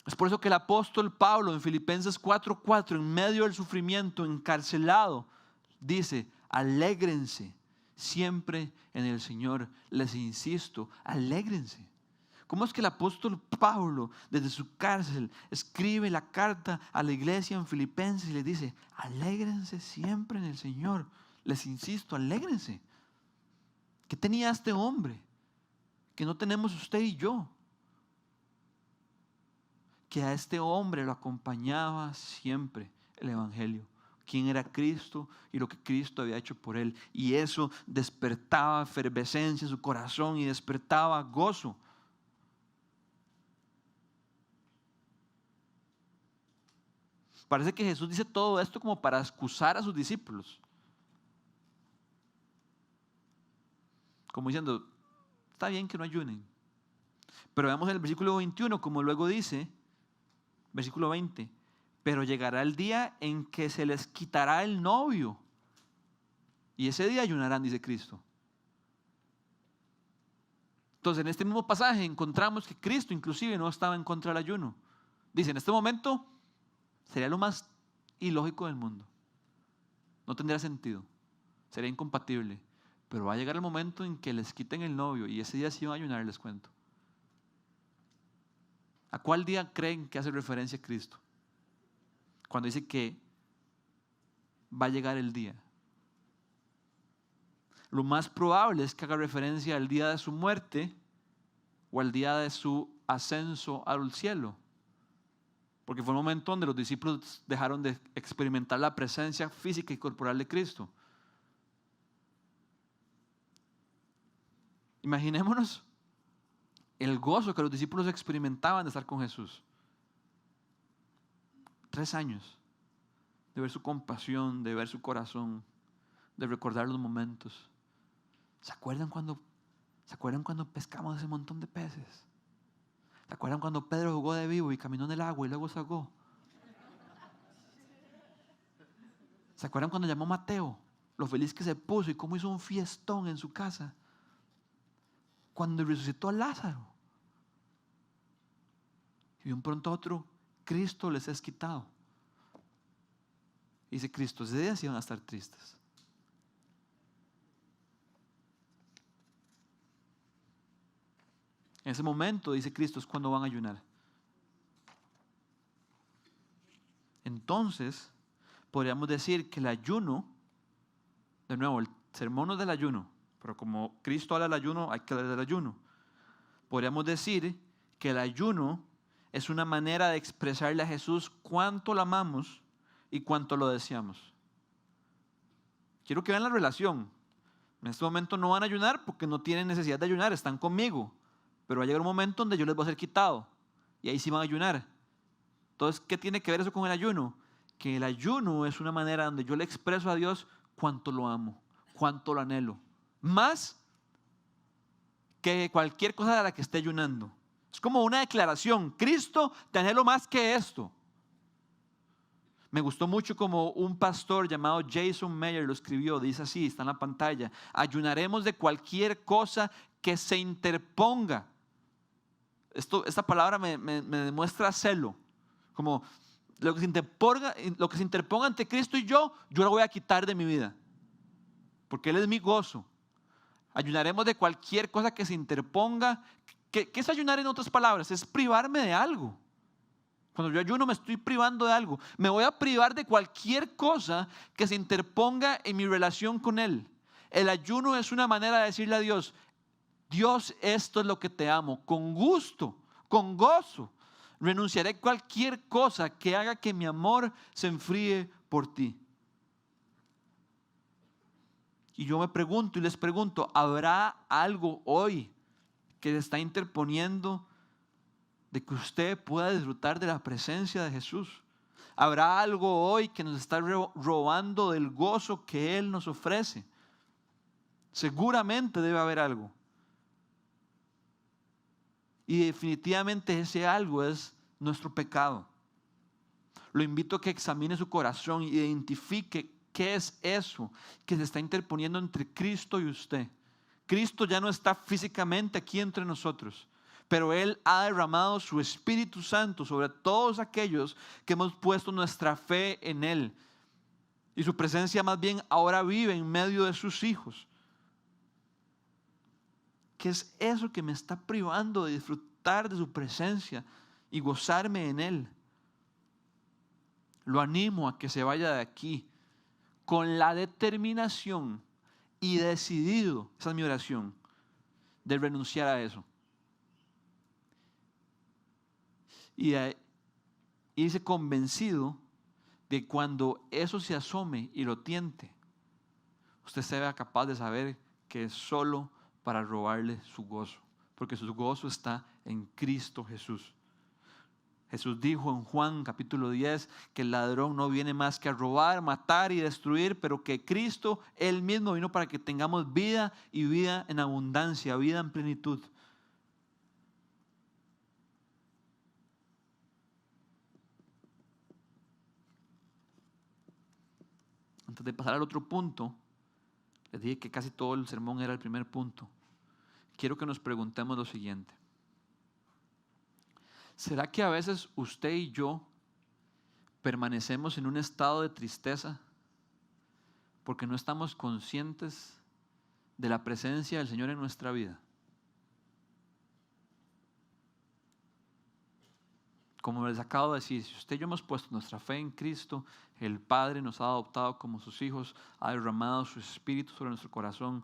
Es por eso que el apóstol Pablo en Filipenses 4:4, en medio del sufrimiento, encarcelado, dice: alégrense siempre en el Señor. Les insisto, alégrense. ¿Cómo es que el apóstol Pablo desde su cárcel escribe la carta a la iglesia en Filipenses y les dice: alégrense siempre en el Señor? les insisto, alégrense. ¿Qué tenía este hombre que no tenemos usted y yo? Que a este hombre lo acompañaba siempre el Evangelio. Quién era Cristo y lo que Cristo había hecho por él. Y eso despertaba efervescencia en su corazón y despertaba gozo. Parece que Jesús dice todo esto como para excusar a sus discípulos. Como diciendo, está bien que no ayunen. Pero veamos el versículo 21, como luego dice, versículo 20. Pero llegará el día en que se les quitará el novio. Y ese día ayunarán, dice Cristo. Entonces, en este mismo pasaje encontramos que Cristo inclusive no estaba en contra del ayuno. Dice, en este momento sería lo más ilógico del mundo. No tendría sentido. Sería incompatible. Pero va a llegar el momento en que les quiten el novio y ese día sí van a ayunar, les cuento. ¿A cuál día creen que hace referencia Cristo? Cuando dice que va a llegar el día. Lo más probable es que haga referencia al día de su muerte o al día de su ascenso al cielo. Porque fue el momento donde los discípulos dejaron de experimentar la presencia física y corporal de Cristo. Imaginémonos el gozo que los discípulos experimentaban de estar con Jesús. 3 años de ver su compasión, de ver su corazón, de recordar los momentos. ¿Se acuerdan cuando pescamos ese montón de peces? ¿Se acuerdan cuando Pedro jugó de vivo y caminó en el agua y luego se ahogó? ¿Se acuerdan cuando llamó a Mateo? Lo feliz que se puso y cómo hizo un fiestón en su casa. Cuando resucitó a Lázaro. Y de un pronto a otro, Cristo les es quitado. Dice Cristo, ese día sí van a estar tristes. En ese momento, dice Cristo, es cuando van a ayunar. Entonces, podríamos decir que el ayuno, de nuevo, el sermón no es del ayuno, pero como Cristo habla del ayuno, hay que hablar del ayuno. Podríamos decir que el ayuno es una manera de expresarle a Jesús cuánto lo amamos y cuánto lo deseamos. Quiero que vean la relación. En este momento no van a ayunar porque no tienen necesidad de ayunar, están conmigo. Pero va a llegar un momento donde yo les voy a ser quitado y ahí sí van a ayunar. Entonces, ¿qué tiene que ver eso con el ayuno? Que el ayuno es una manera donde yo le expreso a Dios cuánto lo amo, cuánto lo anhelo. Más que cualquier cosa de la que esté ayunando. Es como una declaración. Cristo, te anhelo más que esto. Me gustó mucho como un pastor llamado Jason Meyer lo escribió. Dice así, está en la pantalla. Ayunaremos de cualquier cosa que se interponga. Esta palabra me demuestra celo. Como lo que se interponga entre Cristo y yo lo voy a quitar de mi vida. Porque Él es mi gozo. Ayunaremos de cualquier cosa que se interponga. ¿Qué es ayunar en otras palabras? Es privarme de algo. Cuando yo ayuno me estoy privando de algo. Me voy a privar de cualquier cosa que se interponga en mi relación con Él. El ayuno es una manera de decirle a Dios, Dios, esto es lo que te amo. Con gusto, con gozo, renunciaré a cualquier cosa que haga que mi amor se enfríe por ti. Y yo me pregunto y les pregunto, ¿habrá algo hoy que se está interponiendo de que usted pueda disfrutar de la presencia de Jesús? ¿Habrá algo hoy que nos está robando del gozo que Él nos ofrece? Seguramente debe haber algo. Y definitivamente ese algo es nuestro pecado. Lo invito a que examine su corazón y identifique qué es eso que se está interponiendo entre Cristo y usted. Cristo ya no está físicamente aquí entre nosotros, pero Él ha derramado su Espíritu Santo sobre todos aquellos que hemos puesto nuestra fe en Él. Y su presencia más bien ahora vive en medio de sus hijos. ¿Qué es eso que me está privando de disfrutar de su presencia y gozarme en Él? Lo animo a que se vaya de aquí con la determinación y decidido, esa es mi oración, de renunciar a eso. Y irse convencido de cuando eso se asome y lo tiente, usted sea capaz de saber que es solo para robarle su gozo, porque su gozo está en Cristo Jesús. Jesús dijo en Juan capítulo 10 que el ladrón no viene más que a robar, matar y destruir, pero que Cristo Él mismo vino para que tengamos vida y vida en abundancia, vida en plenitud. Antes de pasar al otro punto, les dije que casi todo el sermón era el primer punto. Quiero que nos preguntemos lo siguiente. ¿Será que a veces usted y yo permanecemos en un estado de tristeza porque no estamos conscientes de la presencia del Señor en nuestra vida? Como les acabo de decir, si usted y yo hemos puesto nuestra fe en Cristo, el Padre nos ha adoptado como sus hijos, ha derramado su Espíritu sobre nuestro corazón,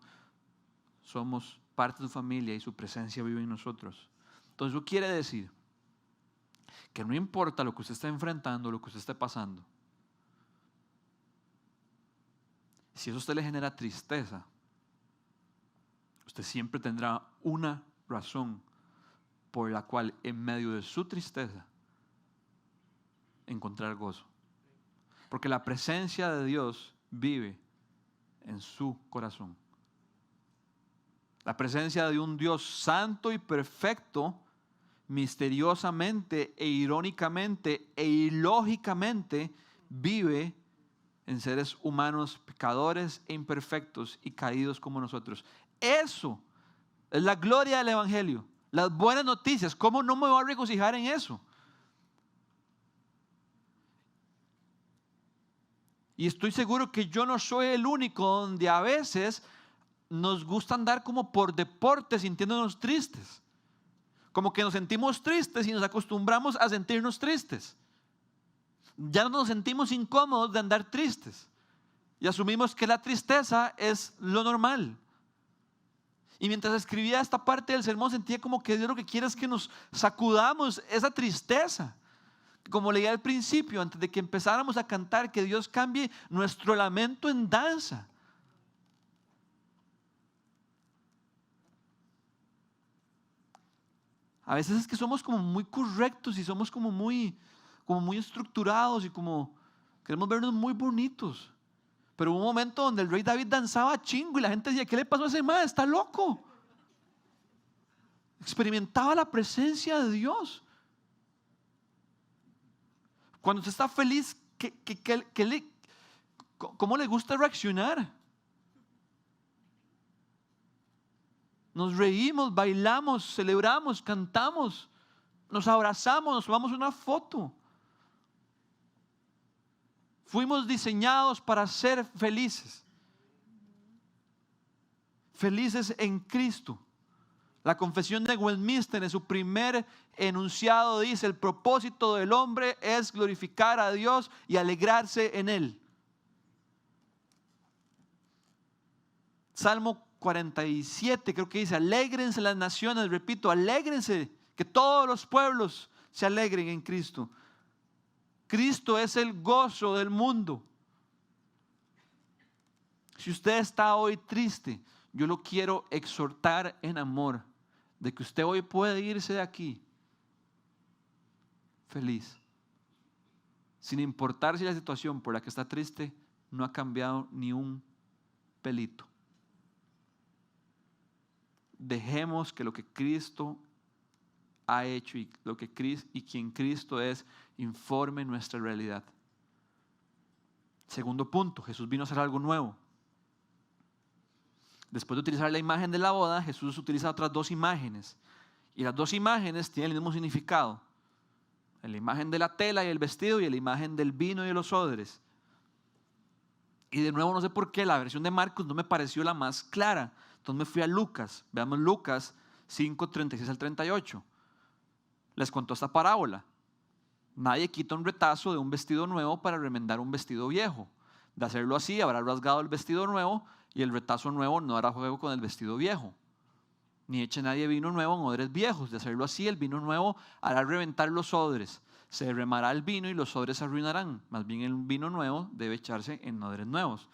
somos parte de su familia y su presencia vive en nosotros. Entonces eso quiere decir que no importa lo que usted esté enfrentando, lo que usted esté pasando, si eso a usted le genera tristeza, usted siempre tendrá una razón por la cual en medio de su tristeza encontrar gozo. Porque la presencia de Dios vive en su corazón. La presencia de un Dios santo y perfecto, misteriosamente e irónicamente e ilógicamente vive en seres humanos pecadores e imperfectos y caídos como nosotros. Eso es la gloria del Evangelio, las buenas noticias. ¿Cómo no me voy a regocijar en eso? Y estoy seguro que yo no soy el único donde a veces nos gusta andar como por deporte sintiéndonos tristes. Como que nos sentimos tristes y nos acostumbramos a sentirnos tristes. Ya no nos sentimos incómodos de andar tristes. Y asumimos que la tristeza es lo normal. Y mientras escribía esta parte del sermón sentía como que Dios lo que quiere es que nos sacudamos esa tristeza. Como leía al principio, antes de que empezáramos a cantar, que Dios cambie nuestro lamento en danza. A veces es que somos como muy correctos y somos como muy estructurados y como queremos vernos muy bonitos. Pero hubo un momento donde el rey David danzaba chingo y la gente decía, ¿qué le pasó a ese man? Está loco. Experimentaba la presencia de Dios. Cuando usted está feliz, ¿cómo le gusta reaccionar? Nos reímos, bailamos, celebramos, cantamos, nos abrazamos, nos tomamos una foto. Fuimos diseñados para ser felices. Felices en Cristo. La confesión de Westminster en su primer enunciado dice: el propósito del hombre es glorificar a Dios y alegrarse en Él. Salmo 47 creo que dice: alégrense las naciones, repito, alégrense, que todos los pueblos se alegren en Cristo. Cristo es el gozo del mundo. Si usted está hoy triste, yo lo quiero exhortar en amor, de que usted hoy puede irse de aquí feliz, sin importar si la situación por la que está triste no ha cambiado ni un pelito. Dejemos que lo que Cristo ha hecho y quien Cristo es informe nuestra realidad. Segundo punto, Jesús vino a hacer algo nuevo. Después de utilizar la imagen de la boda, Jesús utiliza otras dos imágenes. Y las dos imágenes tienen el mismo significado. La imagen de la tela y el vestido y la imagen del vino y de los odres. Y de nuevo no sé por qué la versión de Marcos no me pareció la más clara. Entonces me fui a Lucas. Veamos Lucas 5, 36 al 38. Les contó esta parábola. Nadie quita un retazo de un vestido nuevo para remendar un vestido viejo. De hacerlo así, habrá rasgado el vestido nuevo y el retazo nuevo no hará juego con el vestido viejo. Ni eche nadie vino nuevo en odres viejos. De hacerlo así, el vino nuevo hará reventar los odres. Se derramará el vino y los odres se arruinarán. Más bien el vino nuevo debe echarse en odres nuevos.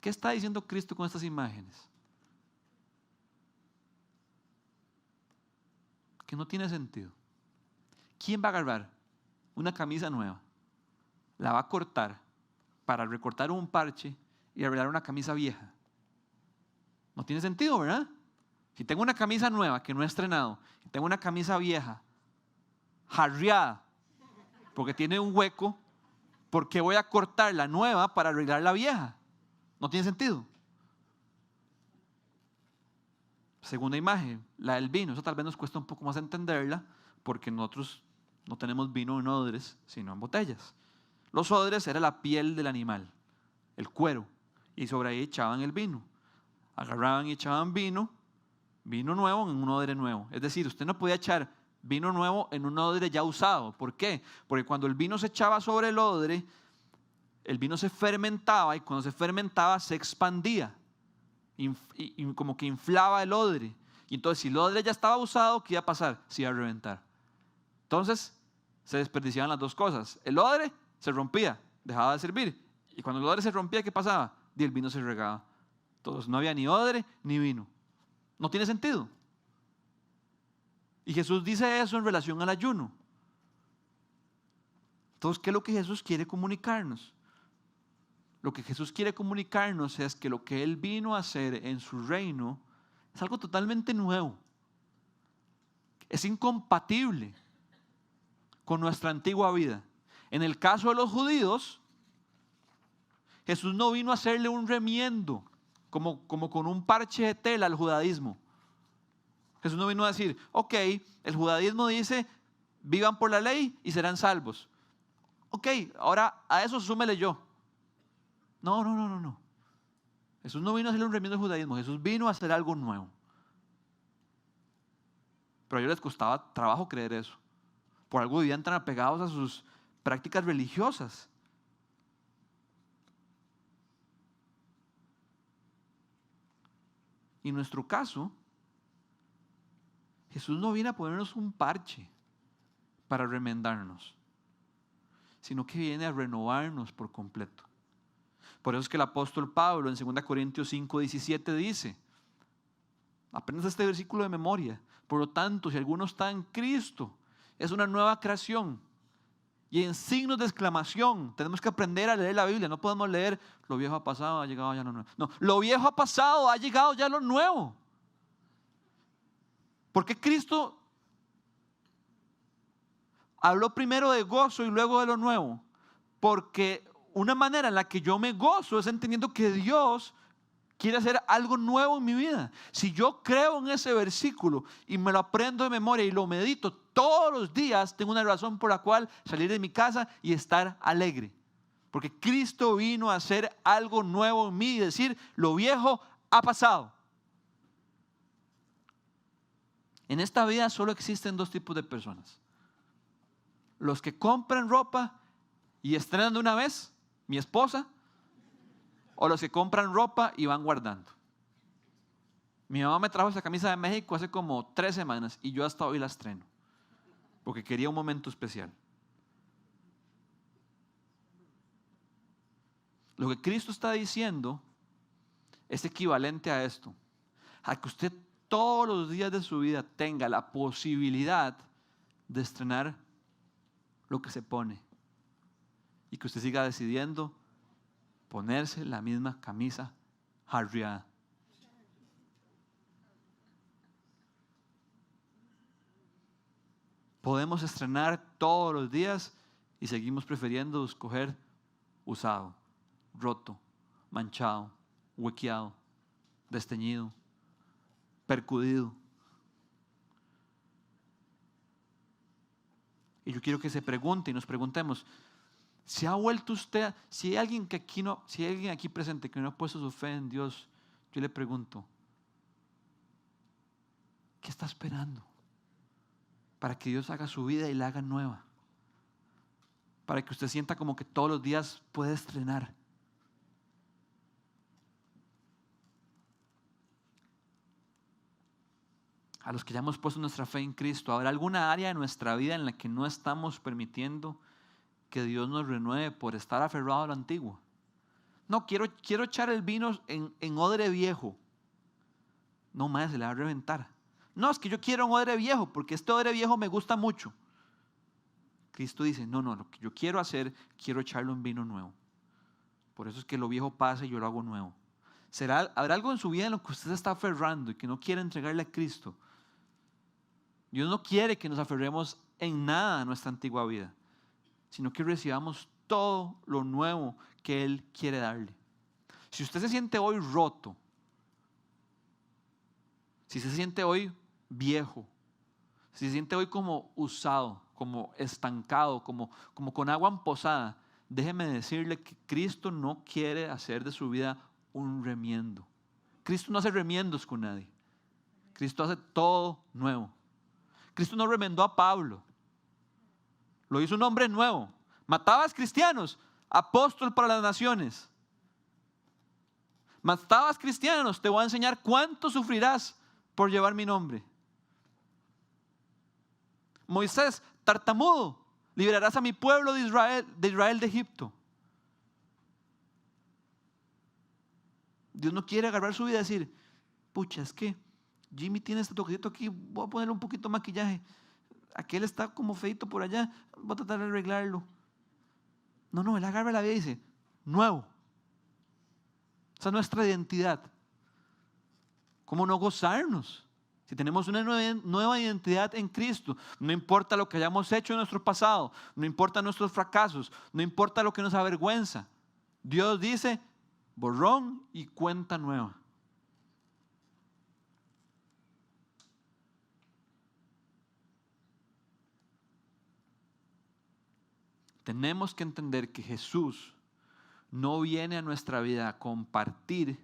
¿Qué está diciendo Cristo con estas imágenes? Que no tiene sentido. ¿Quién va a agarrar una camisa nueva, la va a cortar para recortar un parche y arreglar una camisa vieja? No tiene sentido, ¿verdad? Si tengo una camisa nueva que no he estrenado y tengo una camisa vieja, jarreada, porque tiene un hueco, ¿por qué voy a cortar la nueva para arreglar la vieja? No tiene sentido. Segunda imagen, la del vino. Eso tal vez nos cuesta un poco más entenderla porque nosotros no tenemos vino en odres, sino en botellas. Los odres era la piel del animal, el cuero, y sobre ahí echaban el vino. Agarraban y echaban vino nuevo en un odre nuevo. Es decir, usted no podía echar vino nuevo en un odre ya usado. ¿Por qué? Porque cuando el vino se echaba sobre el odre, el vino se fermentaba y cuando se fermentaba se expandía y como que inflaba el odre. Y entonces si el odre ya estaba usado, ¿qué iba a pasar? Se iba a reventar. Entonces se desperdiciaban las dos cosas. El odre se rompía, dejaba de servir. Y cuando el odre se rompía, ¿qué pasaba? Y el vino se regaba. Entonces no había ni odre ni vino. No tiene sentido. Y Jesús dice eso en relación al ayuno. Entonces, ¿qué es lo que Jesús quiere comunicarnos? Lo que Jesús quiere comunicarnos es que lo que Él vino a hacer en su reino es algo totalmente nuevo. Es incompatible con nuestra antigua vida. En el caso de los judíos, Jesús no vino a hacerle un remiendo, como con un parche de tela al judaísmo. Jesús no vino a decir, ok, el judaísmo dice, vivan por la ley y serán salvos. Ok, ahora a eso súmele yo. No. Jesús no vino a hacerle un remiendo al judaísmo, Jesús vino a hacer algo nuevo. Pero a ellos les costaba trabajo creer eso. Por algo vivían tan apegados a sus prácticas religiosas. Y en nuestro caso, Jesús no viene a ponernos un parche para remendarnos, sino que viene a renovarnos por completo. Por eso es que el apóstol Pablo en 2 Corintios 5:17 dice, aprendas este versículo de memoria, por lo tanto, si alguno está en Cristo, es una nueva creación. Y en signos de exclamación, tenemos que aprender a leer la Biblia. No podemos leer, lo viejo ha pasado, ha llegado ya lo nuevo. No, lo viejo ha pasado, ha llegado ya lo nuevo. Porque Cristo habló primero de gozo y luego de lo nuevo. Porque una manera en la que yo me gozo es entendiendo que Dios quiere hacer algo nuevo en mi vida. Si yo creo en ese versículo y me lo aprendo de memoria y lo medito todos los días, tengo una razón por la cual salir de mi casa y estar alegre. Porque Cristo vino a hacer algo nuevo en mí y decir, lo viejo ha pasado. En esta vida solo existen dos tipos de personas. Los que compran ropa y estrenan de una vez, mi esposa, o los que compran ropa y van guardando. Mi mamá me trajo esa camisa de México hace como 3 semanas y yo hasta hoy la estreno, porque quería un momento especial. Lo que Cristo está diciendo es equivalente a esto, a que usted todos los días de su vida tenga la posibilidad de estrenar lo que se pone y que usted siga decidiendo ponerse la misma camisa jarreada. Podemos estrenar todos los días y seguimos prefiriendo escoger usado, roto, manchado, huequeado, desteñido, percudido. Y yo quiero que se pregunte y nos preguntemos, ¿se ha vuelto usted, si hay alguien aquí presente que no ha puesto su fe en Dios, yo le pregunto, ¿qué está esperando? Para que Dios haga su vida y la haga nueva. Para que usted sienta como que todos los días puede estrenar. a los que ya hemos puesto nuestra fe en Cristo, ¿habrá alguna área de nuestra vida en la que no estamos permitiendo que Dios nos renueve por estar aferrado a lo antiguo? No, quiero echar el vino en odre viejo. No, madre, se le va a reventar. No, es que yo quiero un odre viejo porque este odre viejo me gusta mucho. Cristo dice, no, lo que yo quiero hacer, quiero echarlo en vino nuevo. Por eso es que lo viejo pasa y yo lo hago nuevo. ¿Habrá algo en su vida en lo que usted se está aferrando y que no quiere entregarle a Cristo? Dios no quiere que nos aferremos en nada a nuestra antigua vida, sino que recibamos todo lo nuevo que Él quiere darle. Si usted se siente hoy roto, si se siente hoy viejo, si se siente hoy como usado, como estancado, como con agua emposada, déjeme decirle que Cristo no quiere hacer de su vida un remiendo. Cristo no hace remiendos con nadie. Cristo hace todo nuevo. Cristo no remendó a Pablo. Lo hizo un hombre nuevo. Matabas cristianos, apóstol para las naciones. Matabas cristianos, te voy a enseñar cuánto sufrirás por llevar mi nombre. Moisés, tartamudo, liberarás a mi pueblo de Israel de Egipto. Dios no quiere agarrar su vida y decir, pucha, es que Jimmy tiene este toquecito aquí, voy a ponerle un poquito de maquillaje. Aquel está como feito por allá, voy a tratar de arreglarlo. No, Él agarra la vida y dice, nuevo. Esa es nuestra identidad. ¿Cómo no gozarnos? Si tenemos una nueva identidad en Cristo, no importa lo que hayamos hecho en nuestro pasado, no importa nuestros fracasos, no importa lo que nos avergüenza. Dios dice, borrón y cuenta nueva. Tenemos que entender que Jesús no viene a nuestra vida a compartir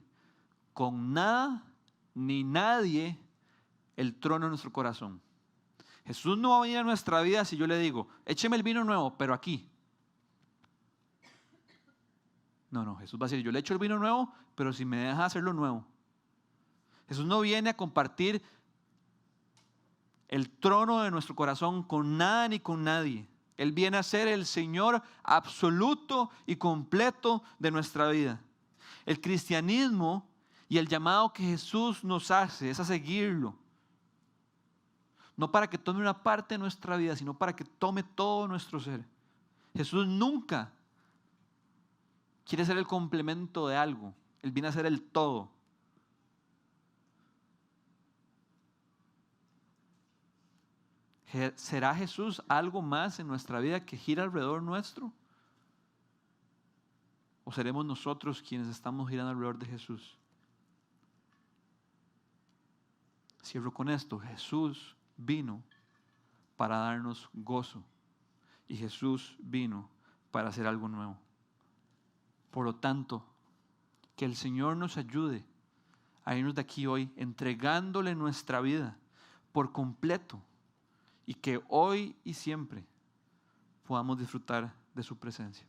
con nada ni nadie el trono de nuestro corazón. Jesús no va a venir a nuestra vida si yo le digo, écheme el vino nuevo, pero aquí. No, Jesús va a decir, yo le echo el vino nuevo, pero si me deja hacerlo nuevo. Jesús no viene a compartir el trono de nuestro corazón con nada ni con nadie. Él viene a ser el Señor absoluto y completo de nuestra vida. El cristianismo y el llamado que Jesús nos hace es a seguirlo. No para que tome una parte de nuestra vida, sino para que tome todo nuestro ser. Jesús nunca quiere ser el complemento de algo. Él viene a ser el todo. ¿Será Jesús algo más en nuestra vida que gira alrededor nuestro? ¿O seremos nosotros quienes estamos girando alrededor de Jesús? Cierro con esto. Jesús vino para darnos gozo y Jesús vino para hacer algo nuevo. Por lo tanto, que el Señor nos ayude a irnos de aquí hoy entregándole nuestra vida por completo y que hoy y siempre podamos disfrutar de su presencia.